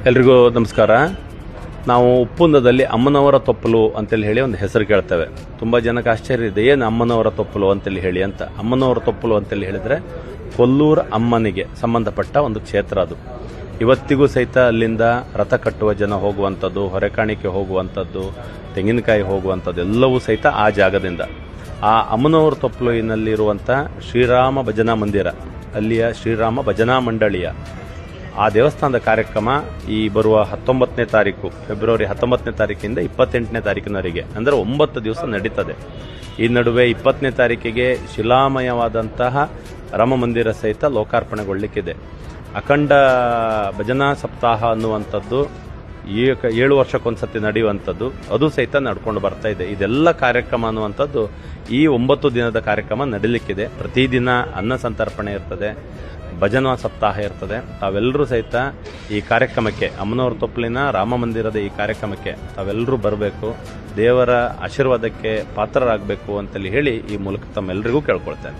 ಎಲ್ರಿಗೂ ನಮಸ್ಕಾರ. ನಾವು ಉಪ್ಪುಂದದಲ್ಲಿ ಅಮ್ಮನವರ ತೊಪ್ಪಲು ಅಂತೇಳಿ ಹೇಳಿ ಒಂದು ಹೆಸರು ಕೇಳ್ತೇವೆ. ತುಂಬ ಜನಕ್ಕೆ ಆಶ್ಚರ್ಯ ಇದೆ, ಏನು ಅಮ್ಮನವರ ತೊಪ್ಪಲು ಅಂತೇಳಿ ಹೇಳಿ ಅಂತ. ಅಮ್ಮನವರ ತೊಪ್ಪಲು ಅಂತೇಳಿ ಹೇಳಿದರೆ ಕೊಲ್ಲೂರು ಅಮ್ಮನಿಗೆ ಸಂಬಂಧಪಟ್ಟ ಒಂದು ಕ್ಷೇತ್ರ ಅದು. ಇವತ್ತಿಗೂ ಸಹಿತ ಅಲ್ಲಿಂದ ರಥ ಕಟ್ಟುವ ಜನ ಹೋಗುವಂಥದ್ದು, ಹೊರೆಕಾಣಿಕೆ ಹೋಗುವಂಥದ್ದು, ತೆಂಗಿನಕಾಯಿ ಹೋಗುವಂಥದ್ದು ಎಲ್ಲವೂ ಸಹಿತ ಆ ಜಾಗದಿಂದ. ಆ ಅಮ್ಮನವರ ತೊಪ್ಪಲಿನಲ್ಲಿರುವಂಥ ಶ್ರೀರಾಮ ಭಜನಾ ಮಂದಿರ, ಅಲ್ಲಿಯ ಶ್ರೀರಾಮ ಭಜನಾ ಮಂಡಳಿಯ ಆ ದೇವಸ್ಥಾನದ ಕಾರ್ಯಕ್ರಮ ಈ ಬರುವ 19ನೇ ತಾರೀಕು, ಫೆಬ್ರವರಿ 19ನೇ ತಾರೀಕಿಂದ 28ನೇ ತಾರೀಕಿನವರೆಗೆ, ಅಂದರೆ 9 ದಿವಸ ನಡೀತದೆ. ಈ ನಡುವೆ 20ನೇ ತಾರೀಕಿಗೆ ಶಿಲಾಮಯವಾದಂತಹ ರಾಮ ಮಂದಿರ ಸಹಿತ ಲೋಕಾರ್ಪಣೆಗೊಳ್ಳಲಿಕ್ಕಿದೆ. ಅಖಂಡ ಭಜನಾ ಸಪ್ತಾಹ ಅನ್ನುವಂಥದ್ದು 7 ವರ್ಷಕ್ಕೊಂದ್ಸತಿ ನಡೆಯುವಂಥದ್ದು, ಅದು ಸಹಿತ ನಡ್ಕೊಂಡು ಬರ್ತಾ ಇದೆ. ಇದೆಲ್ಲ ಕಾರ್ಯಕ್ರಮ ಅನ್ನುವಂಥದ್ದು ಈ 9 ದಿನದ ಕಾರ್ಯಕ್ರಮ ನಡೀಲಿಕ್ಕಿದೆ. ಪ್ರತಿದಿನ ಅನ್ನ ಸಂತರ್ಪಣೆ ಇರ್ತದೆ, ಭಜನಾ ಸಪ್ತಾಹ ಇರ್ತದೆ. ತಾವೆಲ್ಲರೂ ಸಹಿತ ಈ ಕಾರ್ಯಕ್ರಮಕ್ಕೆ, ಅಮ್ಮನವರ ತೊಪ್ಪಲಿನ ರಾಮ ಮಂದಿರದ ಈ ಕಾರ್ಯಕ್ರಮಕ್ಕೆ ತಾವೆಲ್ಲರೂ ಬರಬೇಕು, ದೇವರ ಆಶೀರ್ವಾದಕ್ಕೆ ಪಾತ್ರರಾಗಬೇಕು ಅಂತೇಳಿ ಹೇಳಿ ಈ ಮೂಲಕ ತಮ್ಮೆಲ್ಲರಿಗೂ ಕೇಳ್ಕೊಳ್ತೇನೆ.